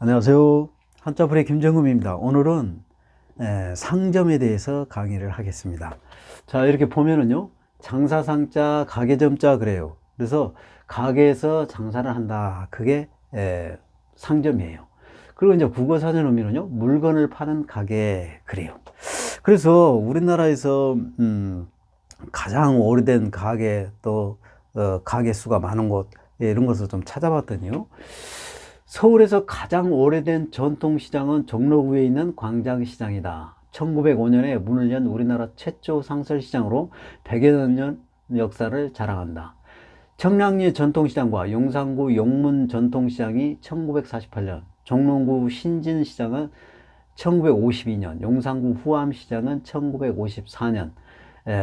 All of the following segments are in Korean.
안녕하세요. 한자풀이 김정금입니다. 오늘은 상점에 대해서 강의를 하겠습니다. 자, 이렇게 보면은요, 장사상자, 가게점자 그래요. 그래서 가게에서 장사를 한다. 그게 상점이에요. 그리고 이제 국어사전 의미는요, 물건을 파는 가게 그래요. 그래서 우리나라에서 가장 오래된 가게 또 가게 수가 많은 곳 이런 것을 좀 찾아봤더니요. 서울에서 가장 오래된 전통시장은 종로구에 있는 광장시장이다. 1905년에 문을 연 우리나라 최초 상설시장으로 100여 년 역사를 자랑한다. 청량리 전통시장과 용산구 용문 전통시장이 1948년, 종로구 신진시장은 1952년, 용산구 후암시장은 1954년,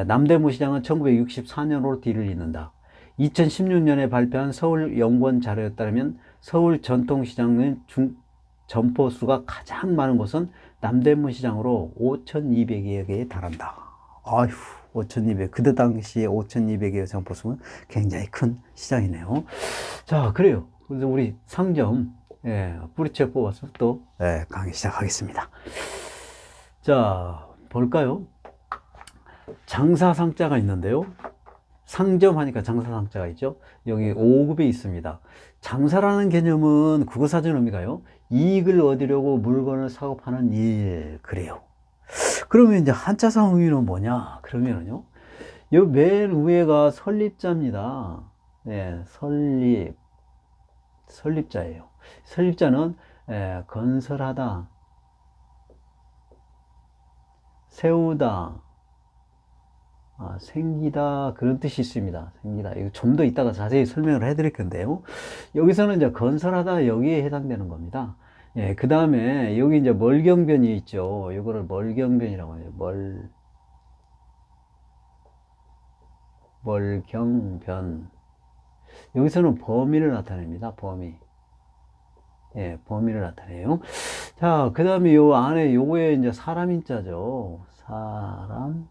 남대문시장은 1964년으로 뒤를 잇는다. 2016년에 발표한 서울연구원 자료에 따르면 서울 전통시장의 점포수가 가장 많은 곳은 남대문시장으로 5,200여 개에 달한다. 아휴, 5,200. 그때 당시에 5,200여 점포수는 굉장히 큰 시장이네요. 자, 그래요. 그래서 우리 상점, 뿌리채 뽑아서 또, 강의 시작하겠습니다. 자, 볼까요? 장사상자가 있는데요. 상점 하니까 장사상자가 있죠. 여기 5급에 있습니다. 장사라는 개념은 국어사전 의미가요. 이익을 얻으려고 물건을 사고 파는 일. 그래요. 그러면 이제 한자상 의미는 뭐냐? 그러면은요. 요 맨 위에가 설립자입니다. 네, 설립자예요. 설립자는 건설하다, 세우다, 생기다 그런 뜻이 있습니다. 생기다. 이거 좀 더 이따가 자세히 설명을 해드릴 건데요. 여기서는 이제 건설하다 여기에 해당되는 겁니다. 예, 그 다음에 여기 이제 멀경변이 있죠. 이거를 멀경변이라고 해요. 멀경변. 여기서는 범위를 나타냅니다. 범위. 예, 범위를 나타내요. 자, 그 다음에 요 안에 요거에 이제 사람인자죠. 사람인.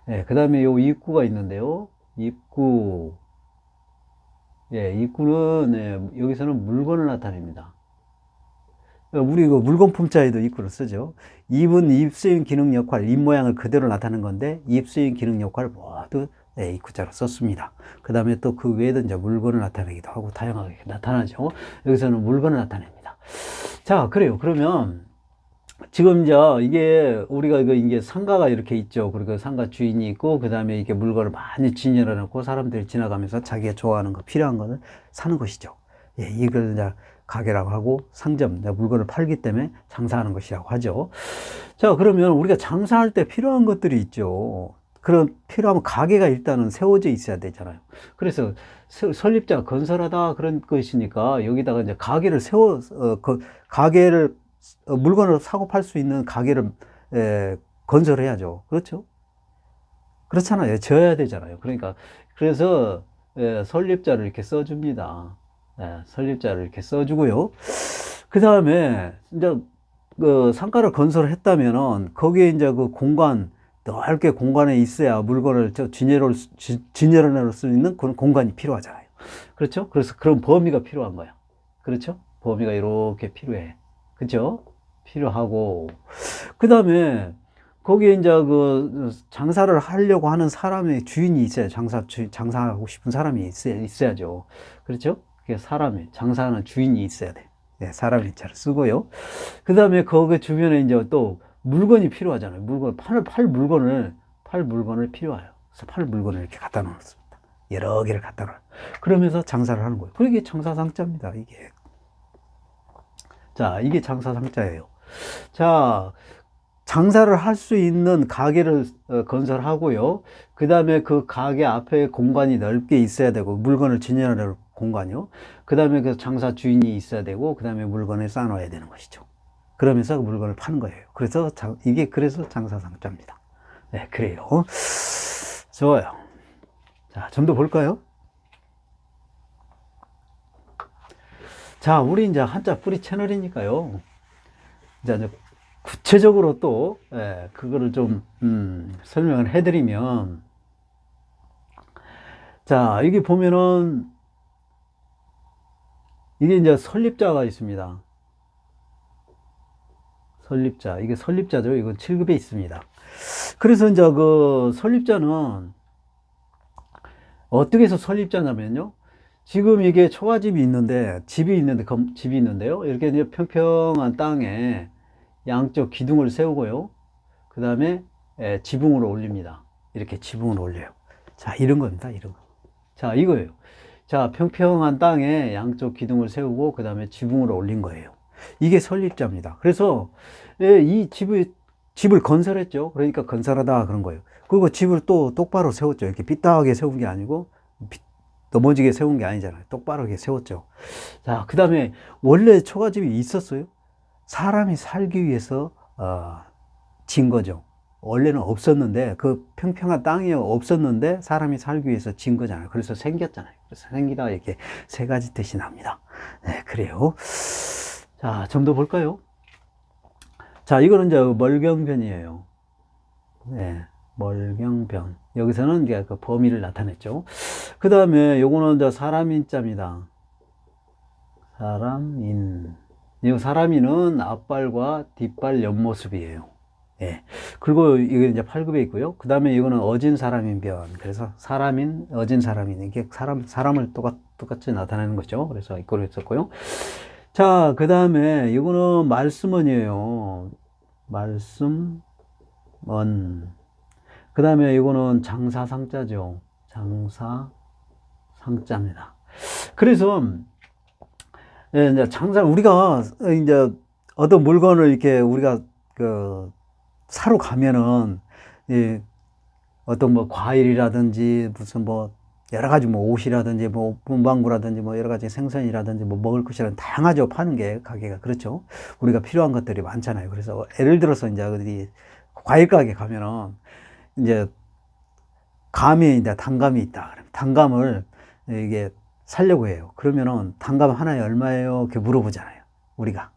예, 그 다음에 요 입구가 있는데요. 입구. 예, 입구는, 여기서는 물건을 나타냅니다. 우리 그 물건품자에도 입구를 쓰죠. 입은 입수인 기능 역할, 입 모양을 그대로 나타내는 건데, 입수인 기능 역할을 모두 입구자로 썼습니다. 그 다음에 또 그 외에도 이제 물건을 나타내기도 하고, 다양하게 나타나죠. 여기서는 물건을 나타냅니다. 자, 그래요. 그러면, 지금 이제 이게 우리가 이게 상가가 이렇게 있죠. 그리고 상가 주인이 있고 그 다음에 이게 물건을 많이 진열해 놓고 사람들이 지나가면서 자기가 좋아하는 거 필요한 거를 사는 것이죠. 예, 이걸 이제 가게라고 하고 상점, 물건을 팔기 때문에 장사하는 것이라고 하죠. 자, 그러면 우리가 장사할 때 필요한 것들이 있죠. 그런 필요하면 가게가 일단은 세워져 있어야 되잖아요. 그래서 설립자 건설하다 그런 것이니까 여기다가 이제 가게를 가게를 물건을 사고 팔 수 있는 가게를 건설해야죠. 그렇죠? 그렇잖아요. 지어야 되잖아요. 그러니까 그래서 설립자를 이렇게 써줍니다. 설립자를 이렇게 써주고요. 그 다음에 이제 그 상가를 건설을 했다면은 거기에 이제 그 공간 넓게 공간에 있어야 물건을 진열을 수 있는 그런 공간이 필요하잖아요. 그렇죠? 그래서 그런 범위가 필요한 거야. 그렇죠? 범위가 이렇게 필요해. 그죠? 필요하고. 그 다음에 거기에 이제 그 장사를 하려고 하는 사람의 주인이 있어야 장사하고 싶은 사람이 있어야죠. 그렇죠? 그게 사람이, 장사하는 주인이 있어야 돼. 네, 사람이 잘 쓰고요. 그 다음에 거기 주변에 이제 또 물건이 필요하잖아요. 팔 물건을 필요해요. 그래서 팔 물건을 이렇게 갖다 놓습니다. 여러 개를 갖다 놓아요. 그러면서 장사를 하는 거예요. 그게 장사상자입니다, 이게. 자, 이게 장사상자예요. 자, 장사를 할 수 있는 가게를 건설하고요. 그 다음에 그 가게 앞에 공간이 넓게 있어야 되고, 물건을 진열할 공간이요. 그 다음에 그 장사 주인이 있어야 되고, 그 다음에 물건을 쌓아놔야 되는 것이죠. 그러면서 그 물건을 파는 거예요. 그래서 이게 그래서 장사상자입니다. 네, 그래요. 좋아요. 자, 좀 더 볼까요? 자, 우리 이제 한자 뿌리 채널이니까요. 이제 구체적으로 또 그거를 좀 설명을 해드리면, 자, 여기 보면은 이게 이제 설립자가 있습니다. 설립자. 이게 설립자죠. 이건 7급에 있습니다. 그래서 이제 그 설립자는 어떻게 해서 설립자냐면요. 지금 이게 초가집이 있는데, 집이 있는데요. 이렇게 이제 평평한 땅에 양쪽 기둥을 세우고요. 그 다음에 지붕을 올립니다. 이렇게 지붕을 올려요. 자, 이런 겁니다. 이런 거. 자, 이거예요. 자, 평평한 땅에 양쪽 기둥을 세우고 그 다음에 지붕을 올린 거예요. 이게 설립자입니다. 그래서 이 집을 건설했죠. 그러니까 건설하다 그런 거예요. 그리고 집을 또 똑바로 세웠죠. 이렇게 삐딱하게 세운 게 아니고 넘어지게 세운 게 아니잖아요. 똑바르게 세웠죠. 자, 그 다음에 원래 초가집이 있었어요. 사람이 살기 위해서 진 거죠. 원래는 없었는데 그 평평한 땅이 없었는데 사람이 살기 위해서 진 거잖아요. 그래서 생겼잖아요. 그래서 생기다 이렇게 세 가지 뜻이 납니다. 네, 그래요. 자, 좀 더 볼까요? 자, 이거는 이제 멀경변이에요. 네, 멀경변. 여기서는 이제 그 범위를 나타냈죠. 그 다음에 요거는 이제 사람인자입니다. 사람인. 이 사람인은 앞발과 뒷발 옆모습이에요. 예. 그리고 이게 이제 8급에 있고요. 그 다음에 이거는 어진 사람인변. 그래서 사람인, 어진 사람인. 이게 사람을 똑같이 나타내는 거죠. 그래서 이거로 했었고요. 자, 그 다음에 이거는 말씀언이에요. 말씀언. 그 다음에 이거는 장사상자죠. 장사상자입니다. 그래서, 예, 이제 우리가 이제 어떤 물건을 이렇게 우리가 사러 가면은, 이 어떤 뭐 과일이라든지 무슨 뭐 여러 가지 뭐 옷이라든지 뭐 문방구라든지 뭐 여러 가지 생선이라든지 뭐 먹을 것이라든지 다양하죠. 파는 게 가게가. 그렇죠. 우리가 필요한 것들이 많잖아요. 그래서 예를 들어서 이제 어디 과일 가게 가면은 이제 감이 이제 단감이 있다. 그러면 단감을 이게 사려고 해요. 그러면은 단감 하나에 얼마예요? 이렇게 물어보잖아요. 우리가.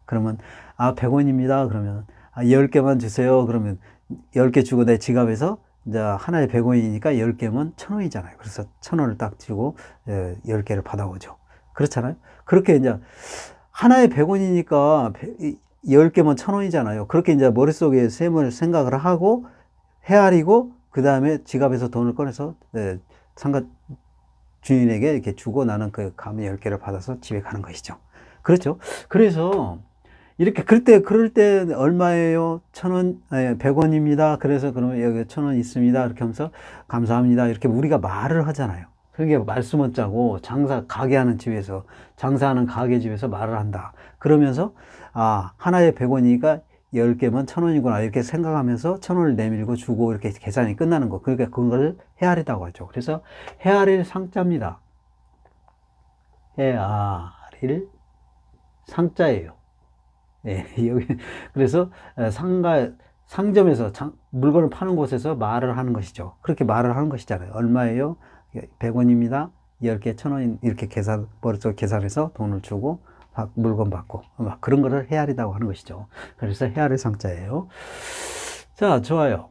그러면 100원입니다. 그러면 10개만 주세요. 그러면 10개 주고 내 지갑에서 이제 하나에 100원이니까 10개면 1000원이잖아요. 그래서 1000원을 딱 주고 10개를 받아오죠. 그렇잖아요. 그렇게 이제 하나에 100원이니까 10개면 1000원이잖아요. 그렇게 이제 머릿속에 셈을 생각을 하고 헤아리고 그 다음에 지갑에서 돈을 꺼내서 상가 주인에게 이렇게 주고 나는 그 감 10개를 받아서 집에 가는 것이죠. 그렇죠. 그래서 이렇게 그럴 때 얼마예요? 1000원, 100원입니다. 그래서 그러면 여기 1000원 있습니다. 이렇게 하면서 감사합니다. 이렇게 우리가 말을 하잖아요. 그게 말씀은 짜고 가게 하는 집에서, 장사하는 가게 집에서 말을 한다. 그러면서, 하나에 100원이니까 10개면 1000원이구나. 이렇게 생각하면서 1000원을 내밀고 주고 이렇게 계산이 끝나는 거. 그러니까 그걸 헤아리다고 하죠. 그래서 헤아릴 상자입니다. 헤아릴 상자예요. 예, 여기, 그래서 상점에서 물건을 파는 곳에서 말을 하는 것이죠. 그렇게 말을 하는 것이잖아요. 얼마예요? 100원입니다. 10개 1000원 이렇게 머릿속에 계산해서 돈을 주고 물건 받고 막 그런 거를 헤아리다고 하는 것이죠. 그래서 헤아릴 상자예요. 자, 좋아요.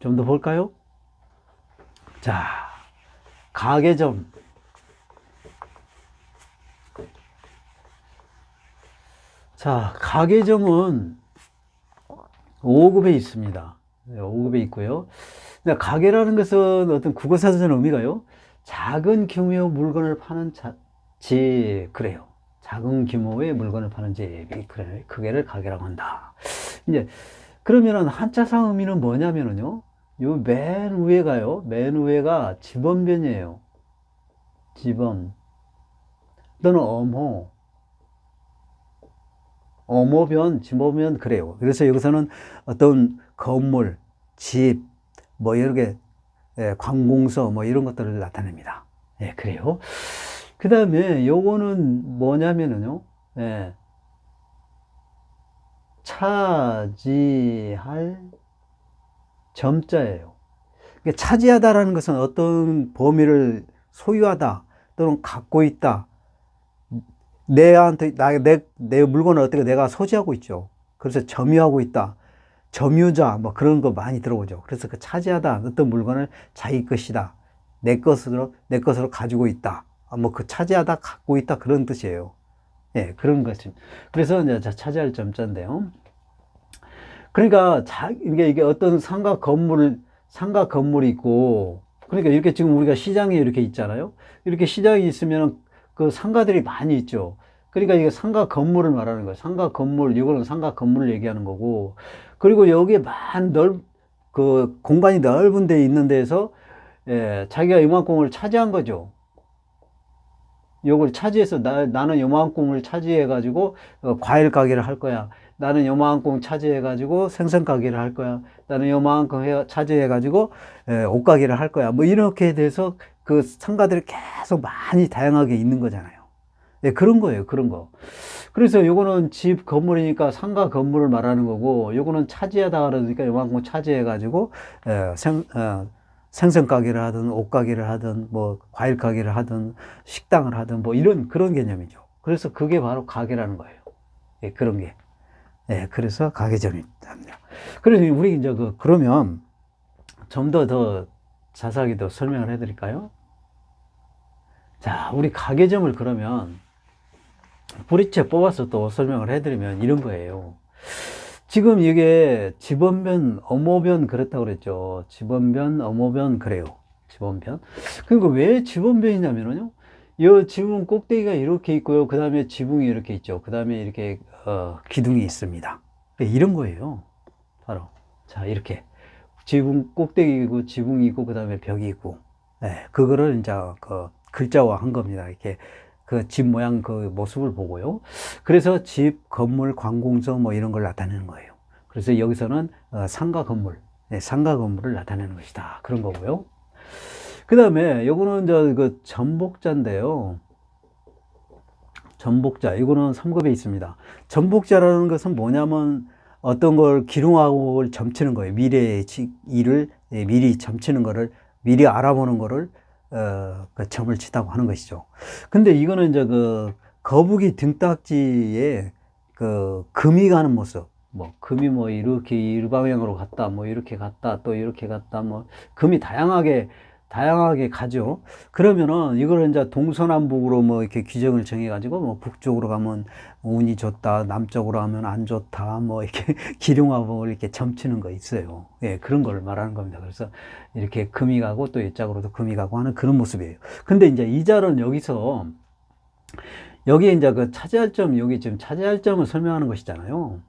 좀 더 볼까요? 자, 가계점. 자, 가계점은 5급에 있습니다. 5급에 있고요. 가게라는 것은 어떤 국어사전 의미가요. 작은 규모의 물건을 파는 집, 그래요. 작은 규모의 물건을 파는 집이 그래요. 그게를 가게라고 한다. 이제 그러면은 한자상 의미는 뭐냐면은요. 요 맨 위에가요. 맨 위에가 지범변이에요. 지범 또는 어모변, 지모변 그래요. 그래서 여기서는 어떤 건물, 집, 뭐 여러 개, 관공서 뭐 이런 것들을 나타냅니다. 예, 그래요. 그 다음에 요거는 뭐냐면은요, 차지할 점자예요. 그러니까 차지하다라는 것은 어떤 범위를 소유하다 또는 갖고 있다. 내 물건을 어떻게 내가 소지하고 있죠. 그래서 점유하고 있다. 점유자, 뭐 그런 거 많이 들어오죠. 그래서 그 차지하다, 어떤 물건을 자기 것이다. 내 것으로 가지고 있다. 뭐 그 차지하다 갖고 있다 그런 뜻이에요. 예, 그런 것입니다. 그래서 이제 차지할 점자인데요. 그러니까 이게 어떤 상가 건물이 있고, 그러니까 이렇게 지금 우리가 시장에 이렇게 있잖아요. 이렇게 시장이 있으면 그 상가들이 많이 있죠. 그러니까 이게 상가 건물을 말하는 거예요. 상가 건물, 이거는 상가 건물을 얘기하는 거고. 그리고 여기에 그 공간이 넓은 데 있는 데에서, 예, 자기가 이만큼을 차지한 거죠. 요걸 차지해서 나는 요만큼을 차지해가지고 과일 가게를 할 거야. 나는 요만큼 차지해가지고 생선 가게를 할 거야. 나는 요만큼 차지해가지고 옷 가게를 할 거야. 뭐 이렇게 돼서 그 상가들이 계속 많이 다양하게 있는 거잖아요. 예, 그런 거예요. 그런 거. 그래서 요거는 집 건물이니까 상가 건물을 말하는 거고, 요거는 차지하다 그러니까 요만큼 차지해가지고 생선 가게를 하든 옷 가게를 하든 뭐 과일 가게를 하든 식당을 하든 뭐 이런 그런 개념이죠. 그래서 그게 바로 가게라는 거예요. 예, 그런 게. 예, 그래서 가계점입니다. 그래서 우리 이제 그러면 좀 더 자세하게 더 설명을 해 드릴까요? 자, 우리 가계점을 그러면 뿌리채 뽑아서 또 설명을 해 드리면 이런 거예요. 지금 이게 지번변, 어모변 그랬다고 그랬죠. 지번변, 어모변 그래요. 지번변. 그리고 왜 지번변이냐면요. 이 지붕 꼭대기가 이렇게 있고요. 그 다음에 지붕이 이렇게 있죠. 그 다음에 이렇게 기둥이 있습니다. 이런 거예요. 바로. 자, 이렇게. 지붕 꼭대기고 지붕이 있고 그 다음에 벽이 있고. 네, 그거를 이제 그 글자화 한 겁니다. 이렇게 그 집 모양 그 모습을 보고요. 그래서 집, 건물, 관공서 뭐 이런 걸 나타내는 거예요. 그래서 여기서는 상가 건물, 네, 상가 건물을 나타내는 것이다. 그런 거고요. 그 다음에 요거는 그 전복자인데요. 전복자, 이거는 3급에 있습니다. 전복자라는 것은 뭐냐면 어떤 걸 기lum하고 점치는 거예요. 미래의 일을 미리 점치는 거를, 미리 알아보는 거를 그 점을 치다고 하는 것이죠. 근데 이거는 이제 그 거북이 등딱지에 그 금이 가는 모습, 뭐 금이 뭐 이렇게 이 방향으로 갔다, 뭐 이렇게 갔다, 또 이렇게 갔다, 뭐 금이 다양하게 가죠. 그러면은 이걸 이제 동서남북으로 뭐 이렇게 규정을 정해가지고 뭐 북쪽으로 가면 운이 좋다, 남쪽으로 가면 안 좋다, 뭐 이렇게 기륭화봉을 이렇게 점치는 거 있어요. 예, 그런 걸 말하는 겁니다. 그래서 이렇게 금이 가고 또 이쪽으로도 금이 가고 하는 그런 모습이에요. 근데 이제 이 자는 여기서 여기에 이제 그 차지할 점, 여기 지금 차지할 점을 설명하는 것이잖아요.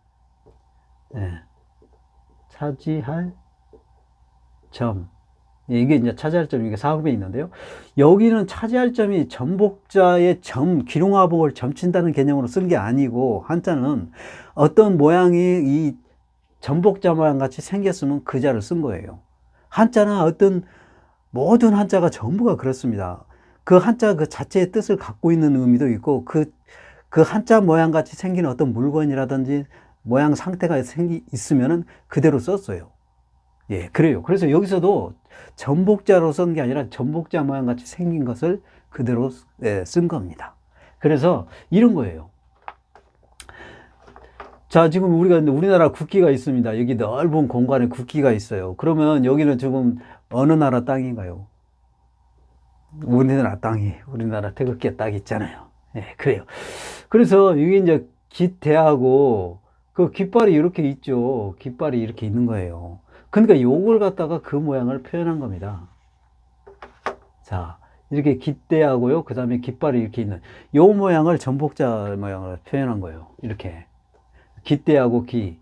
예, 차지할 점. 이게 이제 차지할 점이 이게 4급에 있는데요. 여기는 차지할 점이 전복자의 기lum화복을 점친다는 개념으로 쓴 게 아니고, 한자는 어떤 모양이 이 전복자 모양 같이 생겼으면 그 자를 쓴 거예요. 한자는 모든 한자가 전부가 그렇습니다. 그 한자 그 자체의 뜻을 갖고 있는 의미도 있고, 그 한자 모양 같이 생긴 어떤 물건이라든지 모양 상태가 있으면은 그대로 썼어요. 예, 그래요. 그래서 여기서도 전복자로 쓴 게 아니라 전복자 모양 같이 생긴 것을 그대로 쓴 겁니다. 그래서 이런 거예요. 자, 지금 우리나라 국기가 있습니다. 여기 넓은 공간에 국기가 있어요. 그러면 여기는 지금 어느 나라 땅인가요? 우리나라 태극기가 딱 있잖아요. 예, 그래요. 그래서 이게 이제 깃대하고 그 깃발이 이렇게 있죠. 깃발이 이렇게 있는 거예요. 그러니까 요걸 갖다가 그 모양을 표현한 겁니다. 자, 이렇게 깃대하고요. 그 다음에 깃발이 이렇게 있는 요 모양을 전복자 모양을 표현한 거예요. 이렇게. 깃대하고 기.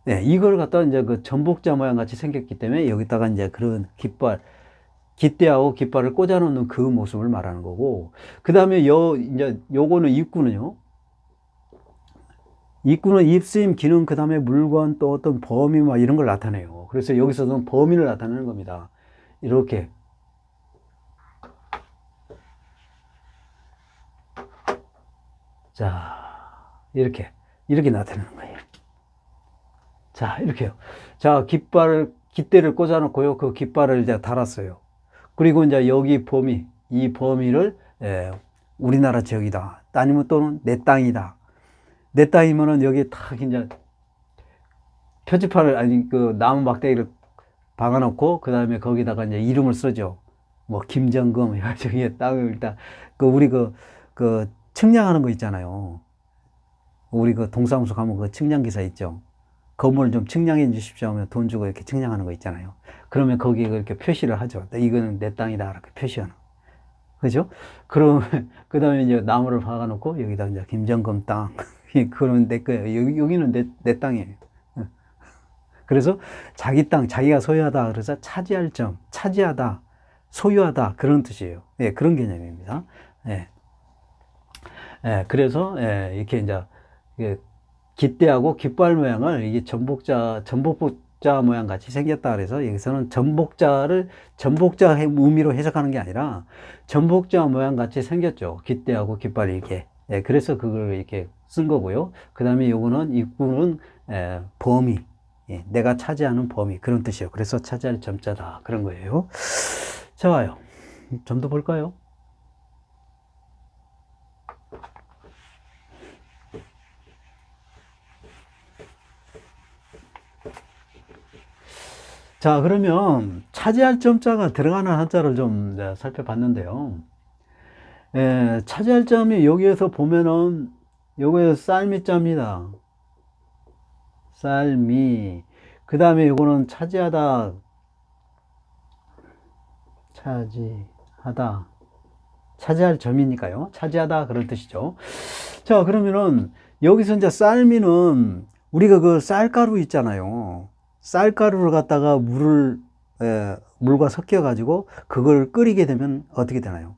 네, 이걸 갖다가 이제 그 전복자 모양 같이 생겼기 때문에 여기다가 이제 그런 깃대하고 깃발을 꽂아 놓는 그 모습을 말하는 거고. 그 다음에 이제 요거는 입구는요. 입구는 입수임, 기능, 그 다음에 물건, 또 어떤 범위, 막 이런 걸 나타내요. 그래서 여기서는 범위를 나타내는 겁니다. 이렇게. 자, 이렇게 나타내는 거예요. 자, 이렇게요. 자, 깃대를 꽂아놓고요. 그 깃발을 이제 달았어요. 그리고 이제 여기 이 범위를, 우리나라 지역이다. 아니면 또는 내 땅이다. 내 땅이면은 여기 탁 이제 표지판을, 아니, 그 나무 막대기를 박아놓고, 그 다음에 거기다가 이제 이름을 쓰죠. 뭐 김정금 해가지고 이게 딱 일단 그 우리 그 측량하는 거 있잖아요. 우리 그 동사무소 가면 그 측량 기사 있죠. 건물을 좀 측량해 주십시오 하면 돈 주고 이렇게 측량하는 거 있잖아요. 그러면 거기에 이렇게 표시를 하죠. 이거는 내 땅이다 이렇게 표시하는 거. 그죠? 그럼 그 다음에 이제 나무를 박아놓고 여기다 이제 김정금 땅 그러면 내 거예요. 여기는 내 땅이에요. 그래서 자기 땅 자기가 소유하다 그래서 차지할 점 차지하다 소유하다 그런 뜻이에요. 예, 그런 개념입니다. 예. 예, 그래서 예, 이렇게 이제 이게 깃대하고 깃발 모양을 이게 전복자 모양 같이 생겼다 그래서 여기서는 전복자 의미로 해석하는 게 아니라 전복자 모양 같이 생겼죠. 깃대하고 깃발이 이렇게. 예, 그래서 그걸 이렇게 쓴 거고요. 그 다음에 요거는 입구는 범위. 예, 내가 차지하는 범위 그런 뜻이에요. 그래서 차지할 점자다 그런 거예요. 좋아요. 좀 더 볼까요? 자, 그러면 차지할 점자가 들어가는 한자를 좀 살펴봤는데요. 차지할 점이 여기에서 보면은 요거에 쌀미자입니다. 쌀미. 그 다음에 요거는 차지하다. 차지할 점이니까요. 차지하다 그런 뜻이죠. 자, 그러면은 여기서 이제 쌀미는 우리가 그 쌀가루 있잖아요. 쌀가루를 갖다가 물과 섞여 가지고 그걸 끓이게 되면 어떻게 되나요?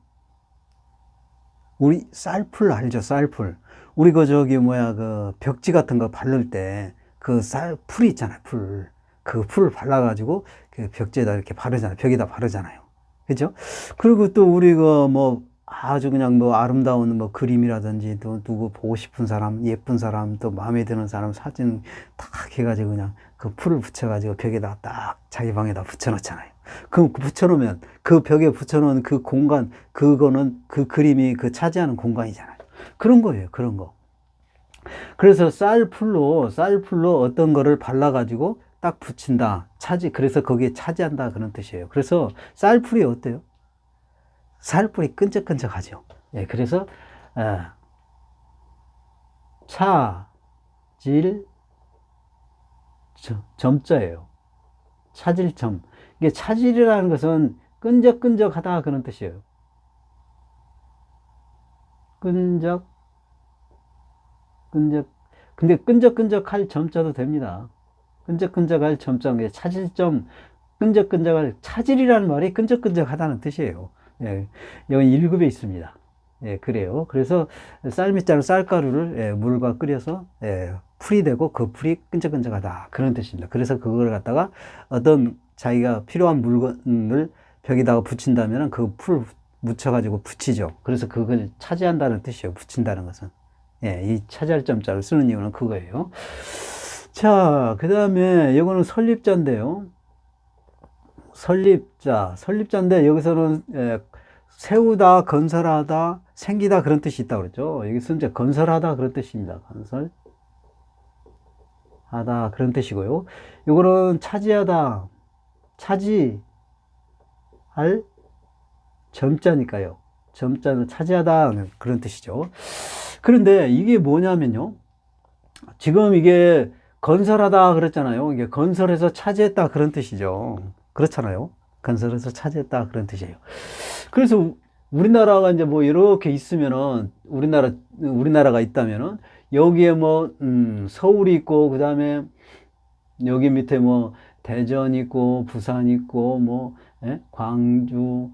우리 쌀풀 알죠? 쌀풀. 우리 그 저기 뭐야 그 벽지 같은 거 바를 때 그 쌀풀이 있잖아요. 풀. 그 풀을 발라 가지고 그 벽지에다 이렇게 바르잖아요. 벽에다 바르잖아요. 그죠? 그리고 또 우리 그 뭐 아주 그냥 뭐 아름다운 뭐 그림이라든지 또 누구 보고 싶은 사람, 예쁜 사람, 또 마음에 드는 사람 사진 딱 해가지고 그냥 그 풀을 붙여가지고 벽에다 딱 자기 방에다 붙여놓잖아요. 그럼 붙여놓으면 그 벽에 붙여놓은 그 공간, 그거는 그 그림이 그 차지하는 공간이잖아요. 그런 거예요. 그런 거. 그래서 쌀풀로 어떤 거를 발라가지고 딱 붙인다. 그래서 거기에 차지한다. 그런 뜻이에요. 그래서 쌀풀이 어때요? 쌀풀이 끈적끈적하죠. 예, 그래서, 차질, 점자예요. 차질점. 이게 차질이라는 것은 끈적끈적하다. 그런 뜻이에요. 끈적, 근데 끈적끈적할 점자도 됩니다. 끈적끈적할 점자, 차질점, 끈적끈적할, 차질이라는 말이 끈적끈적하다는 뜻이에요. 예, 여기 1급에 있습니다. 예, 그래요. 그래서 쌀밑자는 쌀가루를 물과 끓여서 풀이 되고 그 풀이 끈적끈적하다. 그런 뜻입니다. 그래서 그걸 갖다가 어떤 자기가 필요한 물건을 벽에다가 붙인다면 그 풀 묻혀가지고 붙이죠. 그래서 그걸 차지한다는 뜻이에요. 붙인다는 것은. 예, 이 차지할 점자를 쓰는 이유는 그거예요. 자, 그 다음에 이거는 설립자인데요. 설립자인데 여기서는 세우다, 건설하다, 생기다 그런 뜻이 있다고 그랬죠. 여기서 이제 건설하다 그런 뜻입니다. 건설하다 그런 뜻이고요. 이거는 차지하다, 차지할 점자니까요. 점자는 차지하다 그런 뜻이죠. 그런데 이게 뭐냐면요. 지금 이게 건설하다 그랬잖아요. 이게 건설해서 차지했다 그런 뜻이죠. 그렇잖아요. 건설해서 차지했다 그런 뜻이에요. 그래서 우리나라가 이제 뭐 이렇게 있으면은 우리나라가 있다면은 여기에 뭐 서울이 있고 그다음에 여기 밑에 뭐 대전 있고 부산 있고 뭐 광주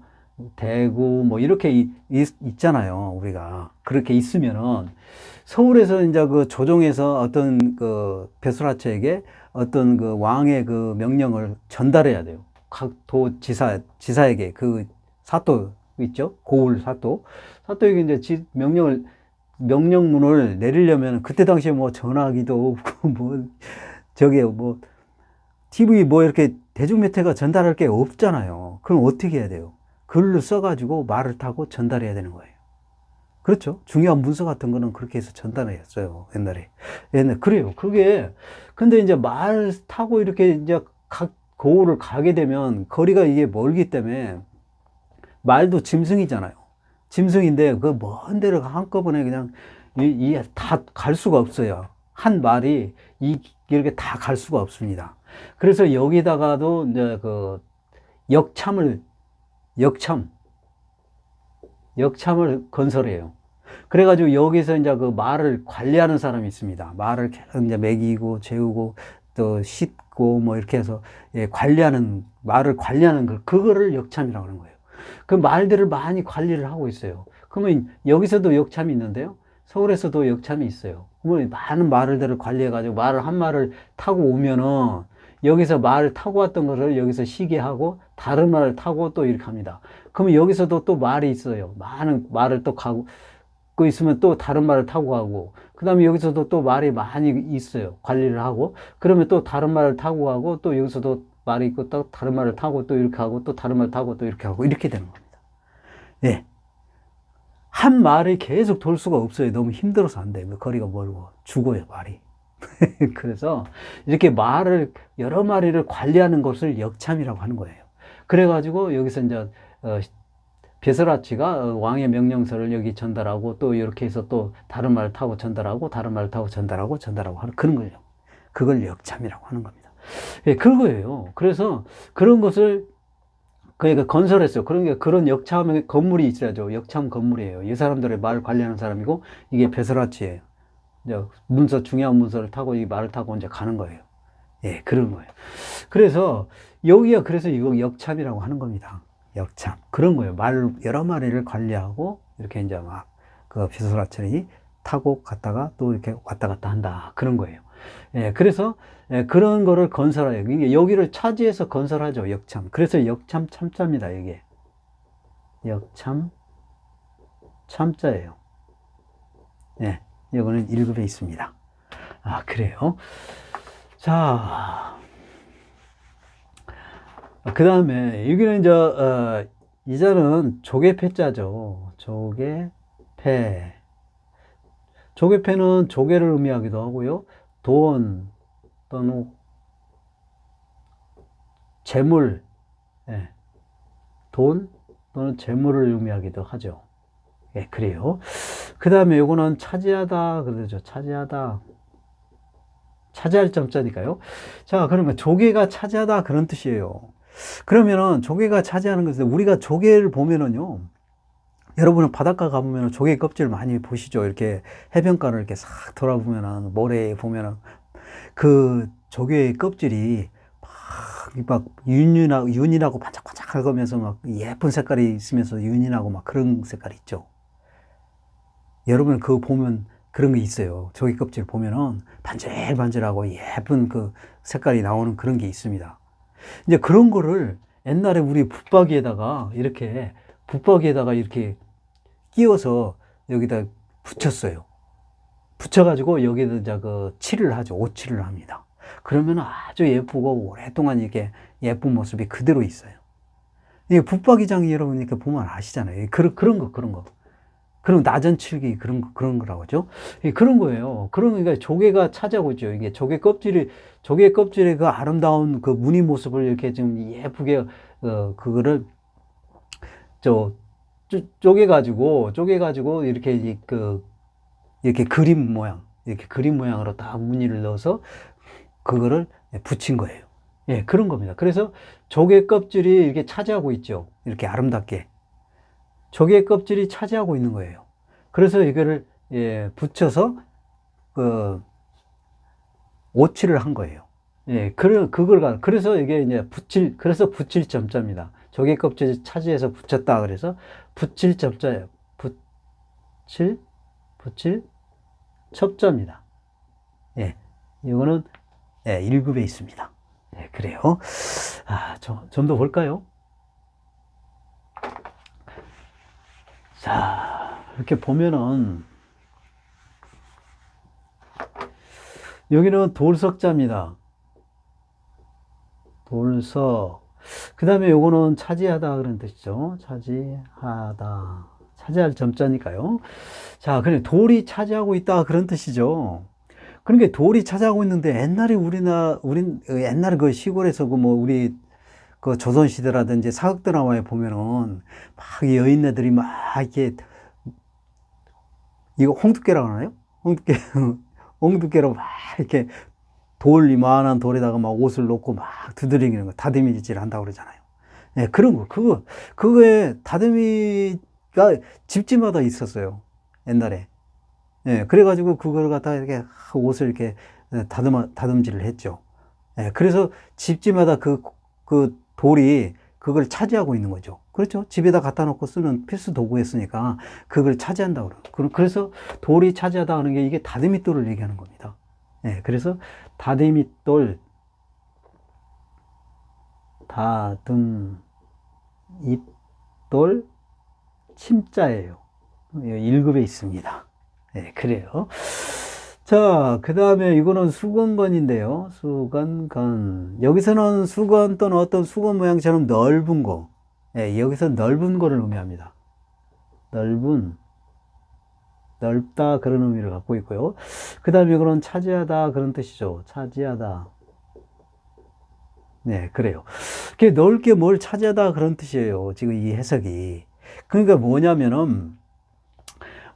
대구 뭐 이렇게 있잖아요. 우리가 그렇게 있으면은 서울에서 이제 그 조정에서 어떤 그 벼슬아치에게 어떤 그 왕의 그 명령을 전달해야 돼요. 각 지사에게 그 사또 있죠. 고을 사또에게 이제 명령문을 내리려면 그때 당시에 뭐 전화기도 없고 뭐 저게 뭐 TV 뭐 이렇게 대중매체가 전달할 게 없잖아요. 그럼 어떻게 해야 돼요? 글을 써가지고 말을 타고 전달해야 되는 거예요. 그렇죠? 중요한 문서 같은 거는 그렇게 해서 전달을 했어요. 옛날에. 그래요. 근데 이제 말 타고 이렇게 이제 각 고을을 가게 되면 거리가 이게 멀기 때문에 말도 짐승이잖아요. 짐승인데 그 먼 데를 한꺼번에 그냥 다 갈 수가 없어요. 한 말이 이렇게 다 갈 수가 없습니다. 그래서 여기다가도 이제 그 역참을 건설해요. 그래가지고 여기서 이제 그 말을 관리하는 사람이 있습니다. 말을 계속 이제 먹이고 재우고 또 씻고 뭐 이렇게 해서 말을 관리하는 그거를 역참이라고 하는 거예요. 그 말들을 많이 관리를 하고 있어요. 그러면 여기서도 역참이 있는데요. 서울에서도 역참이 있어요. 그러면 많은 말들을 관리해가지고 한 말을 타고 오면은 여기서 말을 타고 왔던 것을 여기서 쉬게 하고 다른 말을 타고 또 이렇게 합니다. 그러면 여기서도 또 말이 있어요. 많은 말을 또 가고 있으면 또 다른 말을 타고 가고, 그 다음에 여기서도 또 말이 많이 있어요. 관리를 하고, 그러면 또 다른 말을 타고 가고, 또 여기서도 말이 있고, 또 다른 말을 타고 또 이렇게 하고, 또 다른 말을 타고 또 이렇게 하고, 이렇게 되는 겁니다. 예. 한 말이 계속 돌 수가 없어요. 너무 힘들어서 안 돼요. 거리가 멀고. 죽어요, 말이. 그래서 이렇게 여러 마리를 관리하는 것을 역참이라고 하는 거예요. 그래가지고 여기서 이제, 벼슬아치가 왕의 명령서를 여기 전달하고 또 이렇게 해서 또 다른 말을 타고 전달하고 다른 말을 타고 전달하고 하는 그런 거예요. 그걸 역참이라고 하는 겁니다. 예, 그거예요. 그래서 그런 것을 그러니까 건설했어요. 그러니까 그런 역참 건물이 있어야죠. 역참 건물이에요. 이 사람들의 말 관리하는 사람이고 이게 벼슬아치예요. 이제 중요한 문서를 타고 이 말을 타고 이제 가는 거예요. 예, 그런 거예요. 그래서 그래서 이거 역참이라고 하는 겁니다. 역참. 그런 거예요. 여러 마리를 관리하고, 이렇게 이제 그 벼슬아치이 타고 갔다가 또 이렇게 왔다 갔다 한다. 그런 거예요. 예, 그래서, 그런 거를 건설해요. 이게 여기를 차지해서 건설하죠. 역참. 그래서 역참 참자입니다. 이게. 역참 참자예요. 예, 이거는 1급에 있습니다. 아, 그래요. 자. 그 다음에 여기는 이제 이자는 조개패자죠. 조개패는 조개를 의미하기도 하고요. 돈 또는 재물, 예, 돈 또는 재물을 의미하기도 하죠. 예, 그래요. 그 다음에 요거는 차지하다 그러죠. 차지할 점자니까요. 자, 그러면 조개가 차지하다 그런 뜻이에요. 그러면은 조개가 차지하는 것은, 우리가 조개를 보면은요, 여러분은 바닷가 가보면은 조개 껍질 많이 보시죠. 이렇게 해변가를 이렇게 싹 돌아보면은, 모래에 보면은 그 조개의 껍질이 막 윤이라고 반짝반짝하면서 막 예쁜 색깔이 있으면서 윤이라고 막 그런 색깔이 있죠. 여러분 그거 보면 그런 게 있어요. 조개 껍질 보면은 반질반질하고 예쁜 그 색깔이 나오는 그런 게 있습니다. 이제 그런 거를 옛날에 우리 붙박이에다가 이렇게 끼워서 여기다 붙였어요. 붙여가지고 여기다 이제 그 칠을 하죠. 옷칠을 합니다. 그러면 아주 예쁘고 오랫동안 이렇게 예쁜 모습이 그대로 있어요. 이게 붙박이장이 여러분 이렇게 보면 아시잖아요. 그런 거. 그런 나전칠기 그런 거라고 하죠. 그런 거예요. 그러니까 조개가 차지하고 있죠. 이게 조개 껍질의 그 아름다운 그 무늬 모습을 이렇게 좀 예쁘게, 그거를, 쪼개가지고, 이렇게 그림 모양으로 딱 무늬를 넣어서 그거를 붙인 거예요. 예, 그런 겁니다. 그래서 조개 껍질이 이렇게 차지하고 있죠. 이렇게 아름답게. 조개 껍질이 차지하고 있는 거예요. 그래서 이거를 붙여서 오칠을 한 거예요. 예, 그래서 이게 이제 그래서 붙일 점자입니다. 조개 껍질이 차지해서 붙였다 그래서 붙일 점자예요. 붙일 첩자입니다. 예, 이거는 1급에 있습니다. 예, 그래요. 좀 더 볼까요? 자, 이렇게 보면은, 여기는 돌석자입니다. 돌석. 그 다음에 요거는 차지하다 그런 뜻이죠. 차지할 점자니까요. 자, 그래, 돌이 차지하고 있다 그런 뜻이죠. 그러니까 돌이 차지하고 있는데 옛날에 옛날에 그 시골에서 우리 그 조선시대라든지 사극 드라마에 보면은 막 여인네들이 막 이렇게 이거 홍두깨라고 하나요? 홍두깨 홍두깨로 막 이렇게 이만한 돌에다가 막 옷을 놓고 막 두드리는 거 다듬이질 한다고 그러잖아요. 예, 그런 거 그거에 다듬이가 집집마다 있었어요 옛날에. 예, 그래가지고 그걸 갖다가 이렇게 옷을 이렇게 다듬질을 했죠. 예, 그래서 집집마다 그 돌이 그걸 차지하고 있는 거죠. 그렇죠? 집에다 갖다 놓고 쓰는 필수 도구였으니까 그걸 차지한다고 그래요. 그래서 돌이 차지하다 하는 게 이게 다듬이돌을 얘기하는 겁니다. 예, 그래서 다듬이돌, 다듬이돌, 침자예요. 1급에 있습니다. 예, 그래요. 자, 그 다음에 이거는 수건건인데요. 수건건. 여기서는 수건 또는 어떤 수건 모양처럼 넓은 거. 예, 여기서 넓은 거를 의미합니다. 넓다 그런 의미를 갖고 있고요. 그 다음에 이거는 차지하다 그런 뜻이죠. 차지하다. 네, 그래요. 그게 넓게 뭘 차지하다 그런 뜻이에요. 지금 이 해석이. 그러니까 뭐냐면은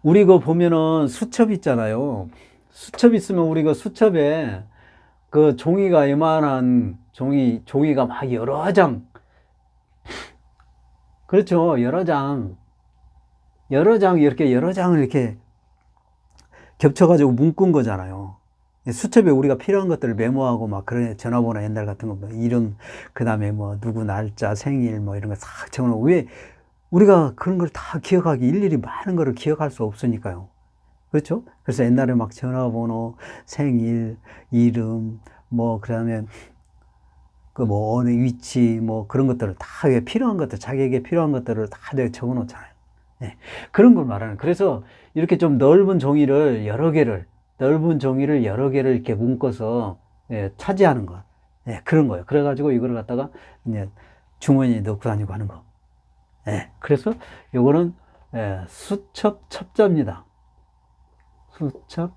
우리 그 보면은 수첩 있잖아요. 수첩 있으면 우리 그 수첩에 그 종이가 이만한 종이가 막 여러 장. 그렇죠. 여러 장. 이렇게 여러 장을 이렇게 겹쳐가지고 묶은 거잖아요. 수첩에 우리가 필요한 것들을 메모하고 막 그런 전화번호 옛날 같은 거, 뭐 이름, 그 다음에 뭐 누구 날짜, 생일 뭐 이런 거 싹 적어놓고 왜 우리가 그런 걸 다 기억하기 일일이 많은 거를 기억할 수 없으니까요. 그렇죠? 그래서 옛날에 막 전화번호, 생일, 이름, 뭐, 그 다음에 그 뭐 어느 위치, 뭐 그런 것들을 다 필요한 것들, 자기에게 필요한 것들을 다 내가 적어 놓잖아요. 네. 그런 걸 말하는. 그래서 이렇게 좀 넓은 종이를 여러 개를 이렇게 묶어서 예, 차지하는 거. 예, 그런 거예요. 그래가지고 이거를 갖다가 이제 주머니에 넣고 다니고 하는 거. 예, 그래서 요거는 예, 수첩 첩자입니다. 수첩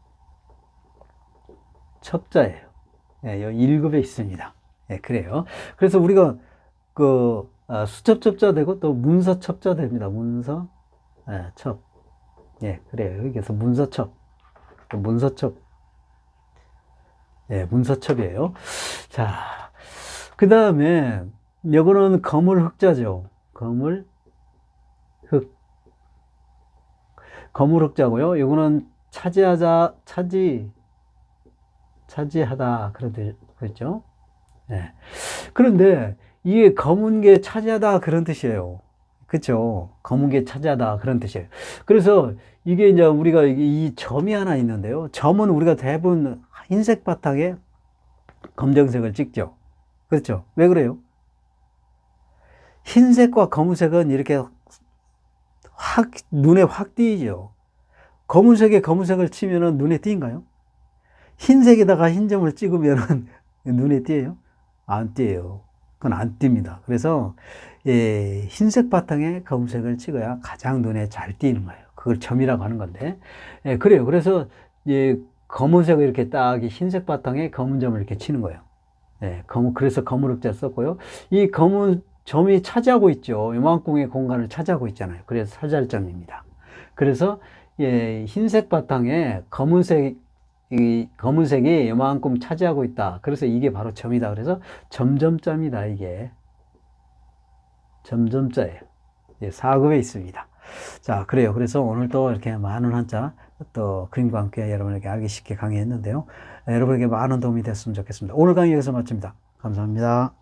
첩자예요. 예, 요 1급에 있습니다. 예, 그래요. 그래서 우리가 수첩 첩자 되고 또 문서 첩자 됩니다. 문서 예, 첩. 예, 그래요. 여기서 문서첩. 예, 문서첩이에요. 자, 그 다음에 요거는 거물흑자죠. 거물흑자고요. 요거는 차지하다 그랬죠. 예. 그런데 이게 검은 게 차지하다 그런 뜻이에요. 그렇죠? 검은 게 차지하다 그런 뜻이에요. 그래서 이게 이제 우리가 이 점이 하나 있는데요. 점은 우리가 대부분 흰색 바탕에 검정색을 찍죠. 그렇죠? 왜 그래요? 흰색과 검은색은 이렇게 눈에 확 띄죠. 검은색에 검은색을 치면은 눈에 띄인가요? 흰색에다가 흰 점을 찍으면은 눈에 띄어요? 안 띄어요. 그건 안 띕니다. 그래서 예, 흰색 바탕에 검은색을 찍어야 가장 눈에 잘 띄는 거예요. 그걸 점이라고 하는 건데 예, 그래요. 그래서 예, 검은색을 이렇게 딱 흰색 바탕에 검은 점을 이렇게 치는 거예요. 예, 그래서 검은흑자 썼고요. 이 검은 점이 차지하고 있죠. 요만큼의 공간을 차지하고 있잖아요. 그래서 사절점입니다. 그래서 예, 흰색 바탕에 검은색이 요만큼 차지하고 있다. 그래서 이게 바로 점이다. 그래서 점점자입니다. 이게 점점자예요. 예, 4급에 있습니다. 자, 그래요. 그래서 오늘 또 이렇게 많은 한자 또 그림과 함께 여러분에게 알기 쉽게 강의했는데요. 여러분에게 많은 도움이 됐으면 좋겠습니다. 오늘 강의 여기서 마칩니다. 감사합니다.